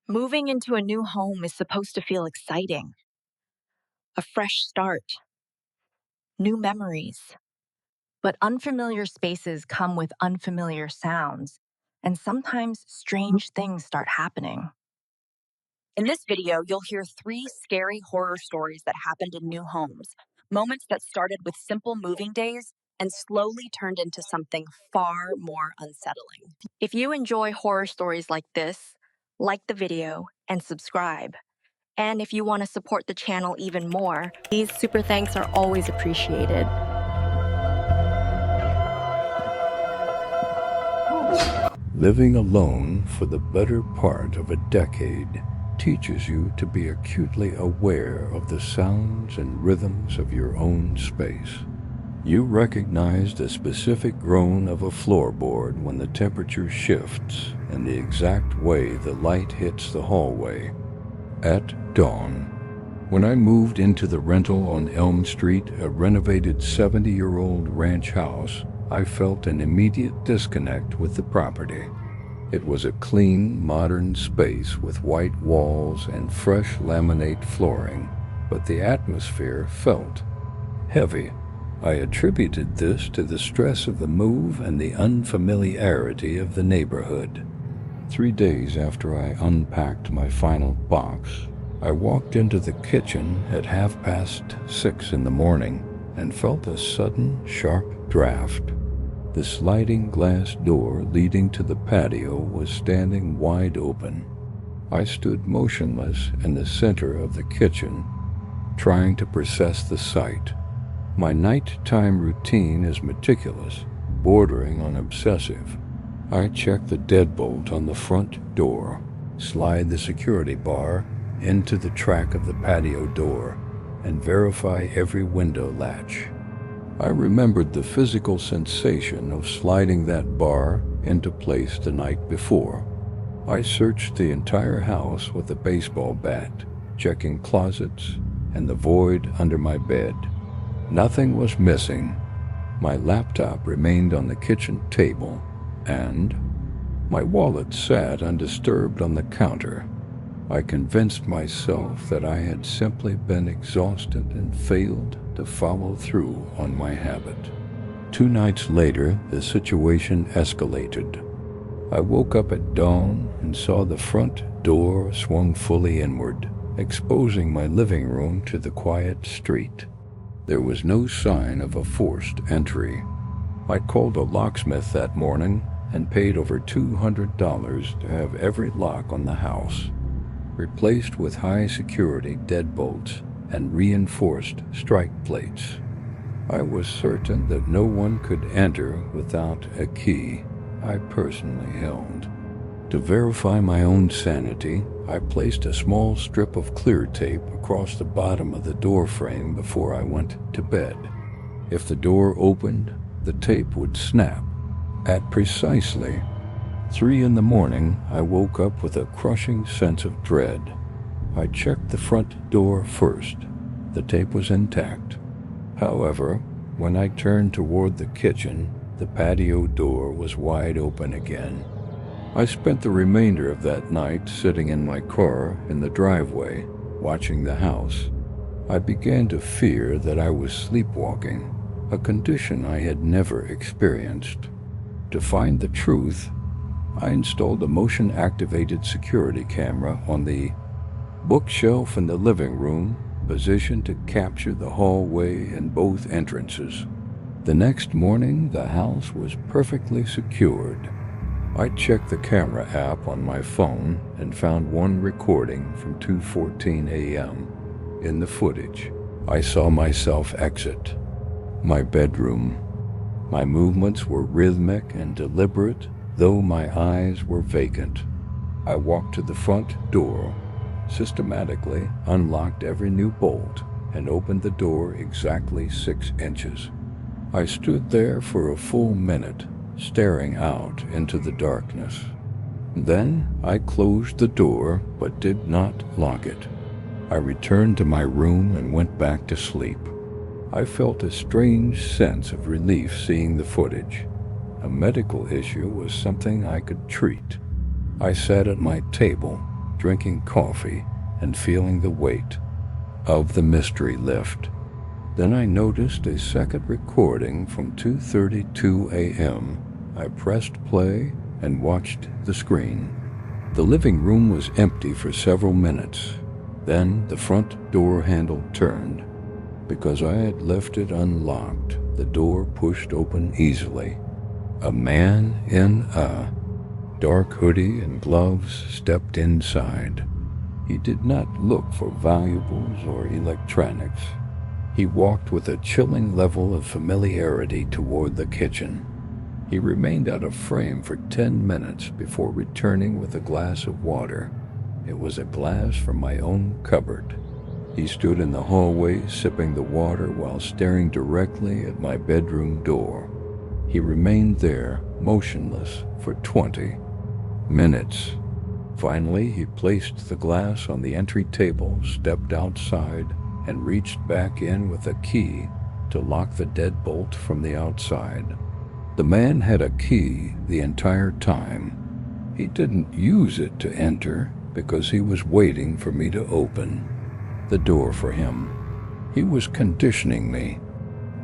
Moving into a new home is supposed to feel exciting, a fresh start, new memories. But unfamiliar spaces come with unfamiliar sounds, and sometimes strange things start happening. In this video, you'll hear 3 scary horror stories that happened in new homes, moments that started with simple moving days and slowly turned into something far more unsettling. If you enjoy horror stories like this, like the video and subscribe. And if you want to support the channel even more, these super thanks are always appreciated. Living alone for the better part of a decade teaches you to be acutely aware of the sounds and rhythms of your own space. You recognize the specific groan of a floorboard when the temperature shifts and the exact way the light hits the hallway. At dawn, when I moved into the rental on Elm Street, a renovated 70-year-old ranch house, I felt an immediate disconnect with the property. It was a clean, modern space with white walls and fresh laminate flooring, but the atmosphere felt heavy. I attributed this to the stress of the move and the unfamiliarity of the neighborhood. 3 days after I unpacked my final box, I walked into the kitchen at 6:30 in the morning and felt a sudden, sharp draft. The sliding glass door leading to the patio was standing wide open. I stood motionless in the center of the kitchen, trying to process the sight. My nighttime routine is meticulous, bordering on obsessive. I check the deadbolt on the front door, slide the security bar into the track of the patio door, and verify every window latch. I remembered the physical sensation of sliding that bar into place the night before. I searched the entire house with a baseball bat, checking closets and the void under my bed. Nothing was missing. My laptop remained on the kitchen table, and my wallet sat undisturbed on the counter. I convinced myself that I had simply been exhausted and failed to follow through on my habit. 2 nights later, the situation escalated. I woke up at dawn and saw the front door swung fully inward, exposing my living room to the quiet street. There was no sign of a forced entry. I called a locksmith that morning and paid over $200 to have every lock on the house replaced with high-security deadbolts and reinforced strike plates. I was certain that no one could enter without a key I personally held. To verify my own sanity, I placed a small strip of clear tape across the bottom of the door frame before I went to bed. If the door opened, the tape would snap. At precisely 3 in the morning, I woke up with a crushing sense of dread. I checked the front door first. The tape was intact. However, when I turned toward the kitchen, the patio door was wide open again. I spent the remainder of that night sitting in my car in the driveway, watching the house. I began to fear that I was sleepwalking, a condition I had never experienced. To find the truth, I installed a motion-activated security camera on the bookshelf in the living room, positioned to capture the hallway and both entrances. The next morning, the house was perfectly secured. I checked the camera app on my phone and found one recording from 2:14 a.m. In the footage, I saw myself exit my bedroom. My movements were rhythmic and deliberate, though my eyes were vacant. I walked to the front door, systematically unlocked every new bolt, and opened the door exactly 6 inches. I stood there for a full minute, staring out into the darkness. Then I closed the door, but did not lock it. I returned to my room and went back to sleep. I felt a strange sense of relief seeing the footage. A medical issue was something I could treat. I sat at my table, drinking coffee and feeling the weight of the mystery lift. Then I noticed a second recording from 2:32 a.m. I pressed play and watched the screen. The living room was empty for several minutes. Then the front door handle turned. Because I had left it unlocked, the door pushed open easily. A man in a dark hoodie and gloves stepped inside. He did not look for valuables or electronics. He walked with a chilling level of familiarity toward the kitchen. He remained out of frame for 10 minutes before returning with a glass of water. It was a glass from my own cupboard. He stood in the hallway sipping the water while staring directly at my bedroom door. He remained there, motionless, for 20 minutes. Finally, he placed the glass on the entry table, stepped outside, and reached back in with a key to lock the deadbolt from the outside. The man had a key the entire time. He didn't use it to enter because he was waiting for me to open the door for him. He was conditioning me.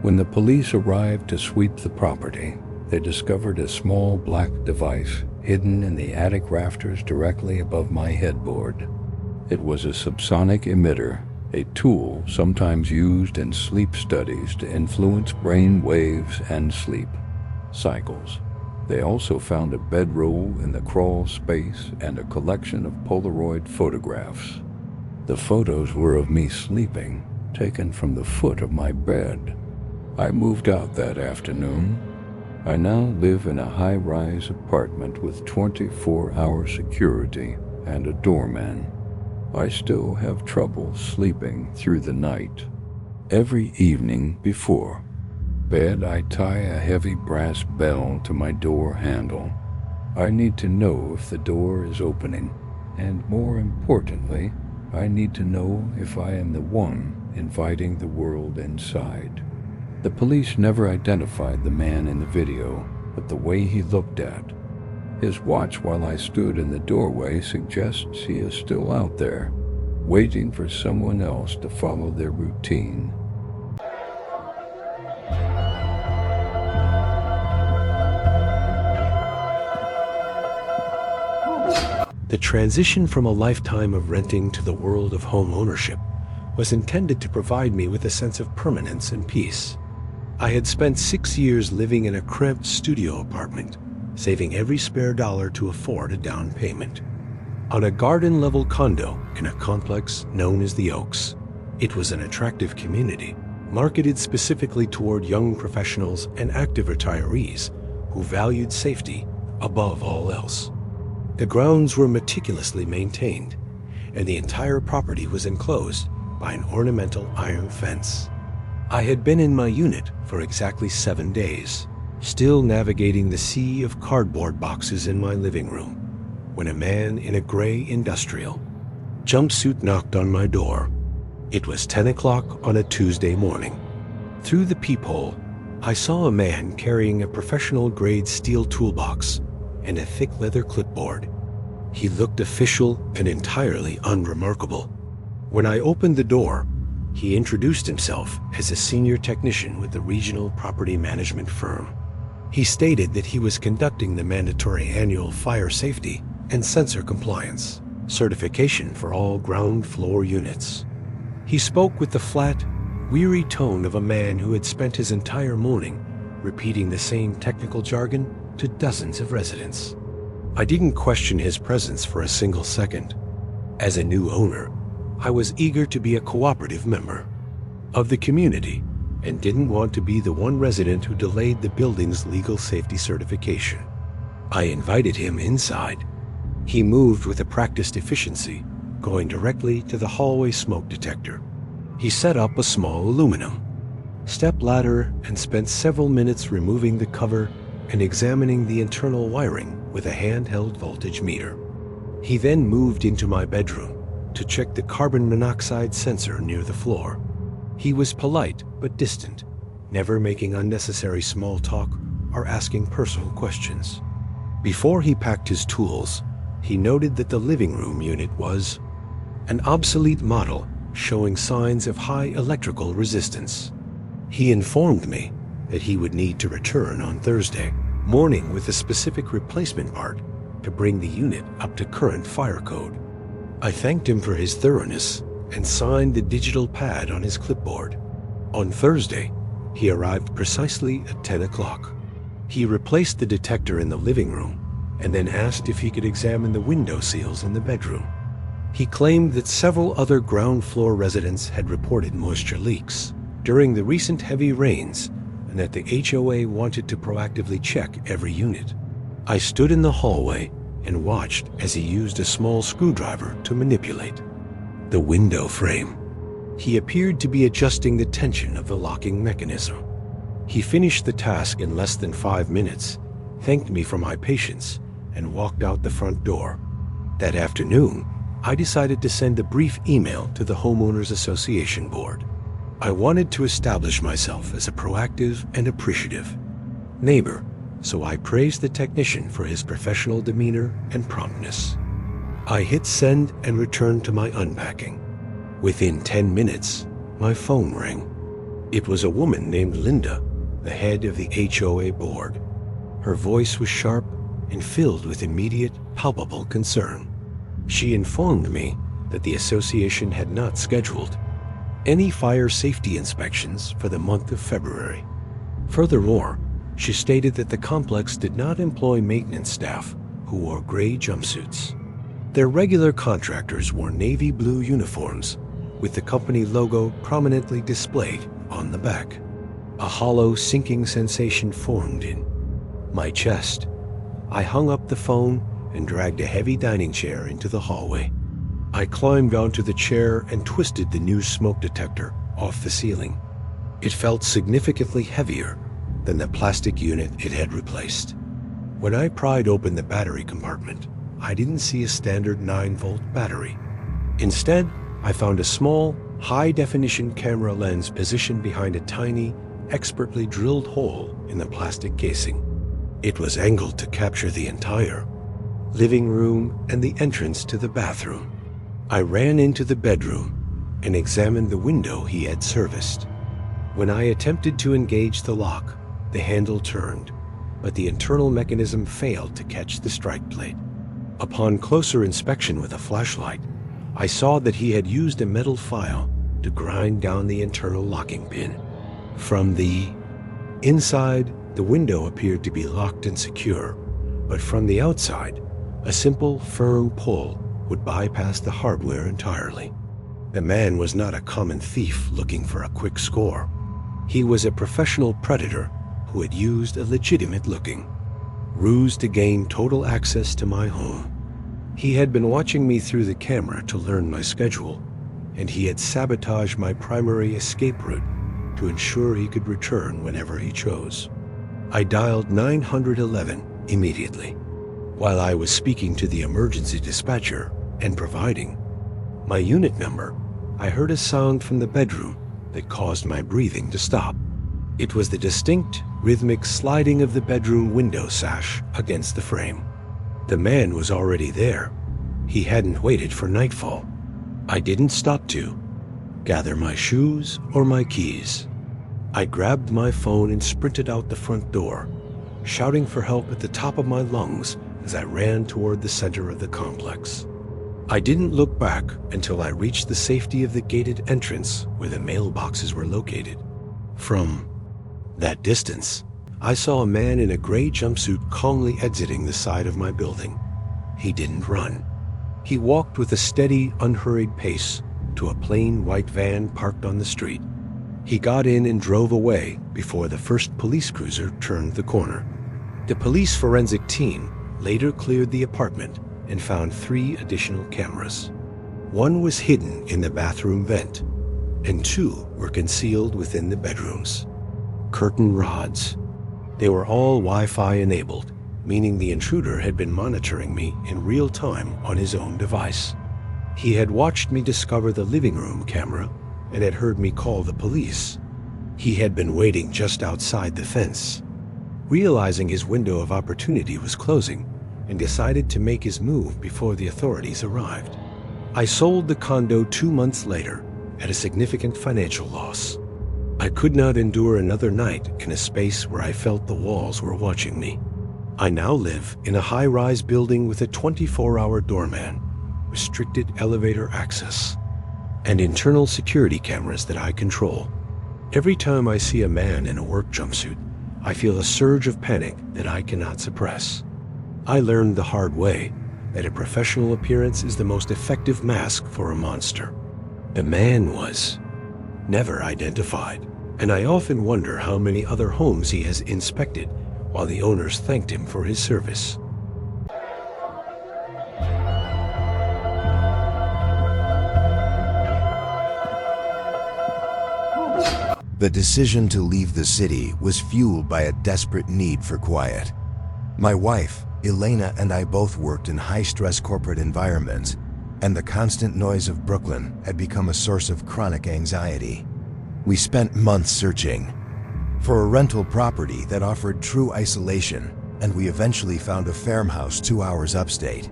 When the police arrived to sweep the property, they discovered a small black device hidden in the attic rafters directly above my headboard. It was a subsonic emitter, a tool sometimes used in sleep studies to influence brain waves and sleep cycles. They also found a bedroll in the crawl space and a collection of Polaroid photographs. The photos were of me sleeping, taken from the foot of my bed. I moved out that afternoon. I now live in a high-rise apartment with 24-hour security and a doorman. I still have trouble sleeping through the night. Every evening before bed, I tie a heavy brass bell to my door handle. I need to know if the door is opening, and more importantly, I need to know if I am the one inviting the world inside. The police never identified the man in the video, but the way he looked at his watch while I stood in the doorway suggests he is still out there, waiting for someone else to follow their routine. The transition from a lifetime of renting to the world of home ownership was intended to provide me with a sense of permanence and peace. I had spent 6 years living in a cramped studio apartment, saving every spare dollar to afford a down payment. On a garden-level condo in a complex known as the Oaks, it was an attractive community, marketed specifically toward young professionals and active retirees who valued safety above all else. The grounds were meticulously maintained, and the entire property was enclosed by an ornamental iron fence. I had been in my unit for exactly 7 days, still navigating the sea of cardboard boxes in my living room, when a man in a gray industrial jumpsuit knocked on my door. It was 10 o'clock on a Tuesday morning. Through the peephole, I saw a man carrying a professional-grade steel toolbox and a thick leather clipboard. He looked official and entirely unremarkable. When I opened the door, he introduced himself as a senior technician with the regional property management firm. He stated that he was conducting the mandatory annual fire safety and sensor compliance certification for all ground floor units. He spoke with the flat, weary tone of a man who had spent his entire morning repeating the same technical jargon to dozens of residents. I didn't question his presence for a single second. As a new owner, I was eager to be a cooperative member of the community and didn't want to be the one resident who delayed the building's legal safety certification. I invited him inside. He moved with a practiced efficiency, going directly to the hallway smoke detector. He set up a small aluminum step ladder and spent several minutes removing the cover and examining the internal wiring with a handheld voltage meter. He then moved into my bedroom to check the carbon monoxide sensor near the floor. He was polite but distant, never making unnecessary small talk or asking personal questions. Before he packed his tools, He noted that the living room unit was an obsolete model showing signs of high electrical resistance. He informed me that he would need to return on Thursday morning with a specific replacement part to bring the unit up to current fire code. I thanked him for his thoroughness and signed the digital pad on his clipboard. On Thursday, he arrived precisely at 10 o'clock. He replaced the detector in the living room and then asked if he could examine the window seals in the bedroom. He claimed that several other ground floor residents had reported moisture leaks during the recent heavy rains and that the HOA wanted to proactively check every unit. I stood in the hallway and watched as he used a small screwdriver to manipulate the window frame. He appeared to be adjusting the tension of the locking mechanism. He finished the task in less than 5 minutes, thanked me for my patience, and walked out the front door. That afternoon, I decided to send a brief email to the Homeowners Association board. I wanted to establish myself as a proactive and appreciative neighbor, so I praised the technician for his professional demeanor and promptness. I hit send and returned to my unpacking. Within 10 minutes, my phone rang. It was a woman named Linda, the head of the HOA board. Her voice was sharp and filled with immediate, palpable concern. She informed me that the association had not scheduled any fire safety inspections for the month of February. Furthermore, she stated that the complex did not employ maintenance staff who wore gray jumpsuits. Their regular contractors wore navy blue uniforms with the company logo prominently displayed on the back. A hollow sinking sensation formed in my chest. I hung up the phone and dragged a heavy dining chair into the hallway. I climbed onto the chair and twisted the new smoke detector off the ceiling. It felt significantly heavier than the plastic unit it had replaced. When I pried open the battery compartment, I didn't see a standard 9-volt battery. Instead, I found a small, high-definition camera lens positioned behind a tiny, expertly drilled hole in the plastic casing. It was angled to capture the entire living room and the entrance to the bathroom. I ran into the bedroom and examined the window he had serviced. When I attempted to engage the lock, the handle turned, but the internal mechanism failed to catch the strike plate. Upon closer inspection with a flashlight, I saw that he had used a metal file to grind down the internal locking pin. From the inside, the window appeared to be locked and secure, but from the outside, a simple, firm pull would bypass the hardware entirely. The man was not a common thief looking for a quick score. He was a professional predator who had used a legitimate-looking ruse to gain total access to my home. He had been watching me through the camera to learn my schedule, and he had sabotaged my primary escape route to ensure he could return whenever he chose. I dialed 911 immediately. While I was speaking to the emergency dispatcher and providing my unit number, I heard a sound from the bedroom that caused my breathing to stop. It was the distinct, rhythmic sliding of the bedroom window sash against the frame. The man was already there. He hadn't waited for nightfall. I didn't stop to gather my shoes or my keys. I grabbed my phone and sprinted out the front door, shouting for help at the top of my lungs as I ran toward the center of the complex. I didn't look back until I reached the safety of the gated entrance where the mailboxes were located. From that distance, I saw a man in a gray jumpsuit calmly exiting the side of my building. He didn't run. He walked with a steady, unhurried pace to a plain white van parked on the street. He got in and drove away before the first police cruiser turned the corner. The police forensic team later cleared the apartment and found 3 additional cameras. One was hidden in the bathroom vent, and 2 were concealed within the bedrooms. Curtain rods. They were all Wi-Fi enabled, meaning the intruder had been monitoring me in real time on his own device. He had watched me discover the living room camera and had heard me call the police. He had been waiting just outside the fence. Realizing his window of opportunity was closing, and decided to make his move before the authorities arrived. I sold the condo 2 months later at a significant financial loss. I could not endure another night in a space where I felt the walls were watching me. I now live in a high-rise building with a 24-hour doorman, restricted elevator access, and internal security cameras that I control. Every time I see a man in a work jumpsuit, I feel a surge of panic that I cannot suppress. I learned the hard way that a professional appearance is the most effective mask for a monster. The man was never identified, and I often wonder how many other homes he has inspected while the owners thanked him for his service. The decision to leave the city was fueled by a desperate need for quiet. My wife, Elena, and I both worked in high-stress corporate environments, and the constant noise of Brooklyn had become a source of chronic anxiety. We spent months searching for a rental property that offered true isolation, and we eventually found a farmhouse 2 hours upstate.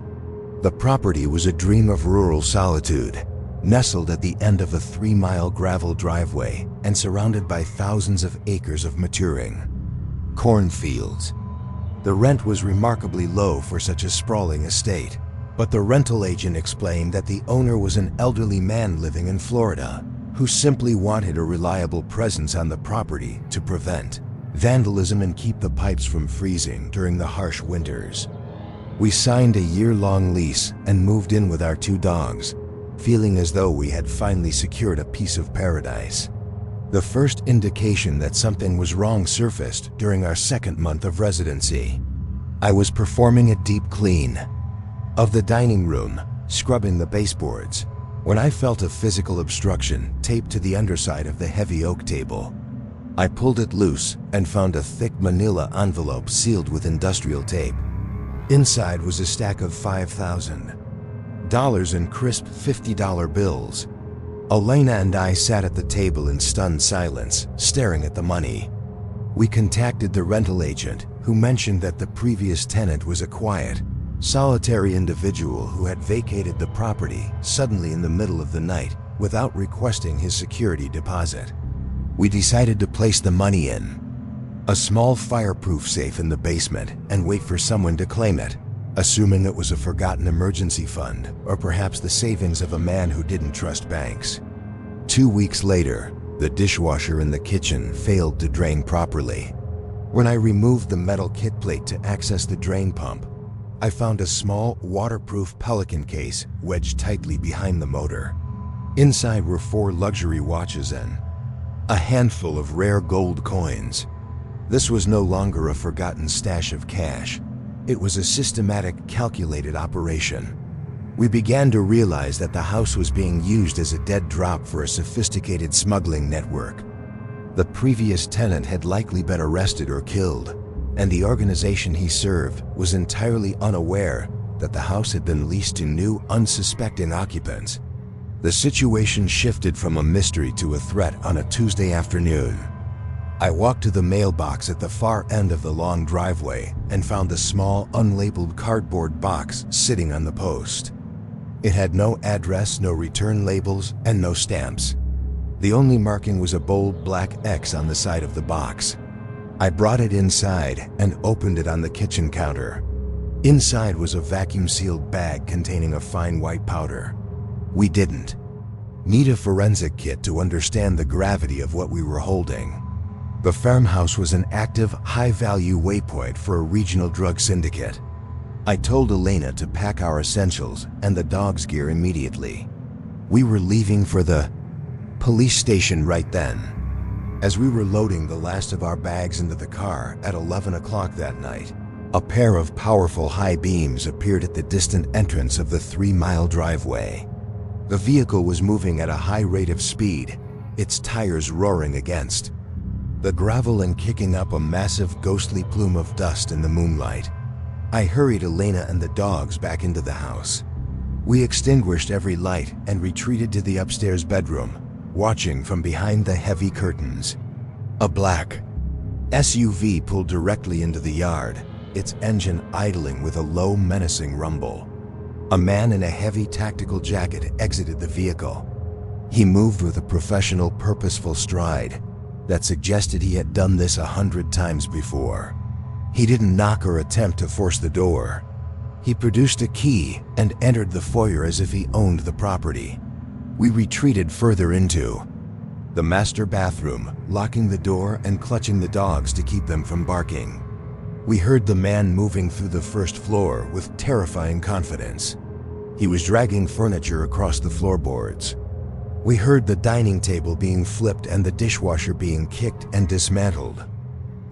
The property was a dream of rural solitude, nestled at the end of a 3-mile gravel driveway and surrounded by thousands of acres of maturing cornfields. The rent was remarkably low for such a sprawling estate, but the rental agent explained that the owner was an elderly man living in Florida who simply wanted a reliable presence on the property to prevent vandalism and keep the pipes from freezing during the harsh winters. We signed a year-long lease and moved in with our 2 dogs, feeling as though we had finally secured a piece of paradise. The first indication that something was wrong surfaced during our 2nd month of residency. I was performing a deep clean of the dining room, scrubbing the baseboards, when I felt a physical obstruction taped to the underside of the heavy oak table. I pulled it loose and found a thick manila envelope sealed with industrial tape. Inside was a stack of $5,000 in crisp $50 bills. Elena and I sat at the table in stunned silence, staring at the money. We contacted the rental agent, who mentioned that the previous tenant was a quiet, solitary individual who had vacated the property suddenly in the middle of the night without requesting his security deposit. We decided to place the money in a small fireproof safe in the basement and wait for someone to claim it, assuming it was a forgotten emergency fund or perhaps the savings of a man who didn't trust banks. 2 weeks later, the dishwasher in the kitchen failed to drain properly. When I removed the metal kit plate to access the drain pump, I found a small, waterproof Pelican case wedged tightly behind the motor. Inside were 4 luxury watches and a handful of rare gold coins. This was no longer a forgotten stash of cash. It was a systematic, calculated operation. We began to realize that the house was being used as a dead drop for a sophisticated smuggling network. The previous tenant had likely been arrested or killed, and the organization he served was entirely unaware that the house had been leased to new, unsuspecting occupants. The situation shifted from a mystery to a threat on a Tuesday afternoon. I walked to the mailbox at the far end of the long driveway and found a small, unlabeled cardboard box sitting on the post. It had no address, no return labels, and no stamps. The only marking was a bold black X on the side of the box. I brought it inside and opened it on the kitchen counter. Inside was a vacuum-sealed bag containing a fine white powder. We didn't need a forensic kit to understand the gravity of what we were holding. The farmhouse was an active, high-value waypoint for a regional drug syndicate. I told Elena to pack our essentials and the dog's gear immediately. We were leaving for the police station right then. As we were loading the last of our bags into the car at 11 o'clock that night, a pair of powerful high beams appeared at the distant entrance of the 3-mile driveway. The vehicle was moving at a high rate of speed, its tires roaring against the gravel and kicking up a massive ghostly plume of dust in the moonlight. I hurried Elena and the dogs back into the house. We extinguished every light and retreated to the upstairs bedroom, watching from behind the heavy curtains. A black SUV pulled directly into the yard, its engine idling with a low, menacing rumble. A man in a heavy tactical jacket exited the vehicle. He moved with a professional, purposeful stride that suggested he had done this 100 times before. He didn't knock or attempt to force the door. He produced a key and entered the foyer as if he owned the property. We retreated further into the master bathroom, locking the door and clutching the dogs to keep them from barking. We heard the man moving through the first floor with terrifying confidence. He was dragging furniture across the floorboards. We heard the dining table being flipped and the dishwasher being kicked and dismantled.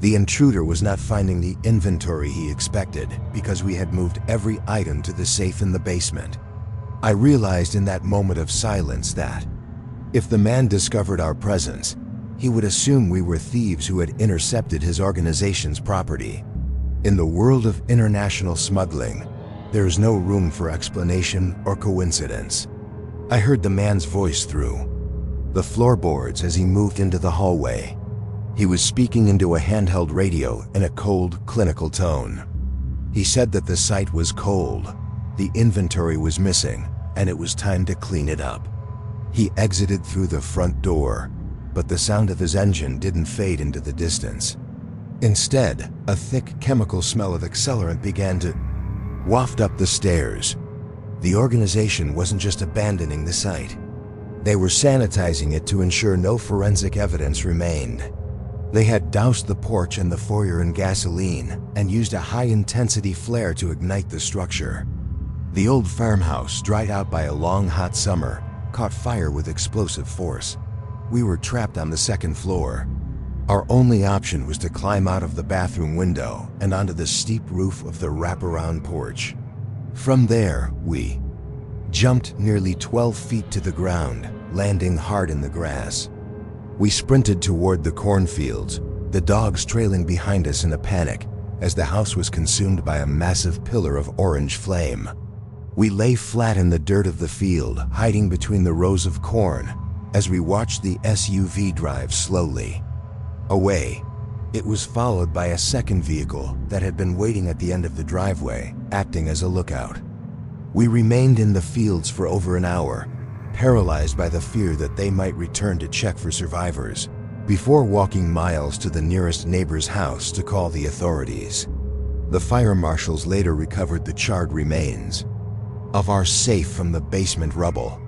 The intruder was not finding the inventory he expected because we had moved every item to the safe in the basement. I realized in that moment of silence that if the man discovered our presence, he would assume we were thieves who had intercepted his organization's property. In the world of international smuggling, there is no room for explanation or coincidence. I heard the man's voice through the floorboards as he moved into the hallway. He was speaking into a handheld radio in a cold, clinical tone. He said that the site was cold, the inventory was missing, and it was time to clean it up. He exited through the front door, but the sound of his engine didn't fade into the distance. Instead, a thick chemical smell of accelerant began to waft up the stairs. The organization wasn't just abandoning the site. They were sanitizing it to ensure no forensic evidence remained. They had doused the porch and the foyer in gasoline and used a high-intensity flare to ignite the structure. The old farmhouse, dried out by a long, hot summer, caught fire with explosive force. We were trapped on the second floor. Our only option was to climb out of the bathroom window and onto the steep roof of the wraparound porch. From there, we jumped nearly 12 feet to the ground, landing hard in the grass. We sprinted toward the cornfields, the dogs trailing behind us in a panic as the house was consumed by a massive pillar of orange flame. We lay flat in the dirt of the field, hiding between the rows of corn as we watched the SUV drive slowly away. It was followed by a second vehicle that had been waiting at the end of the driveway, acting as a lookout. We remained in the fields for over an hour, paralyzed by the fear that they might return to check for survivors, before walking miles to the nearest neighbor's house to call the authorities. The fire marshals later recovered the charred remains of our safe from the basement rubble.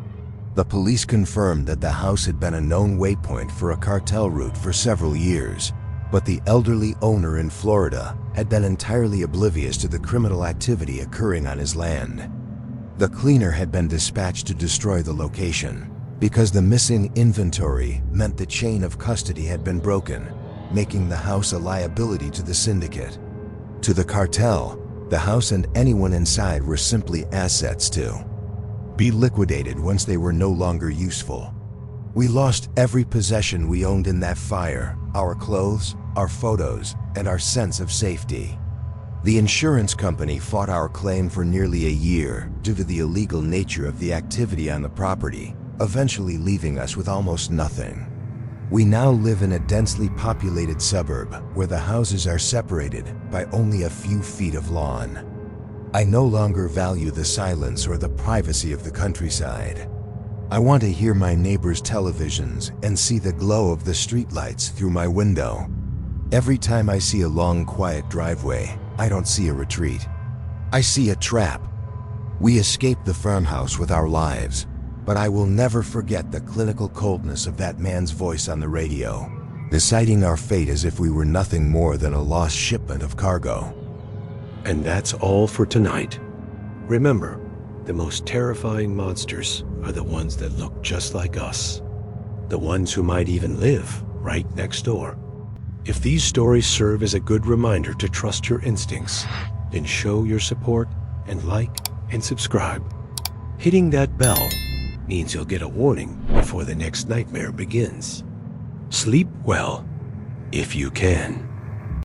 The police confirmed that the house had been a known waypoint for a cartel route for several years, but the elderly owner in Florida had been entirely oblivious to the criminal activity occurring on his land. The cleaner had been dispatched to destroy the location because the missing inventory meant the chain of custody had been broken, making the house a liability to the syndicate. To the cartel, the house and anyone inside were simply assets to be liquidated once they were no longer useful. We lost every possession we owned in that fire, our clothes, our photos, and our sense of safety. The insurance company fought our claim for nearly a year due to the illegal nature of the activity on the property, eventually leaving us with almost nothing. We now live in a densely populated suburb where the houses are separated by only a few feet of lawn. I no longer value the silence or the privacy of the countryside. I want to hear my neighbors' televisions and see the glow of the streetlights through my window. Every time I see a long, quiet driveway, I don't see a retreat. I see a trap. We escaped the farmhouse with our lives, but I will never forget the clinical coldness of that man's voice on the radio, deciding our fate as if we were nothing more than a lost shipment of cargo. And that's all for tonight. Remember, the most terrifying monsters are the ones that look just like us. The ones who might even live right next door. If these stories serve as a good reminder to trust your instincts, then show your support and like and subscribe. Hitting that bell means you'll get a warning before the next nightmare begins. Sleep well, if you can.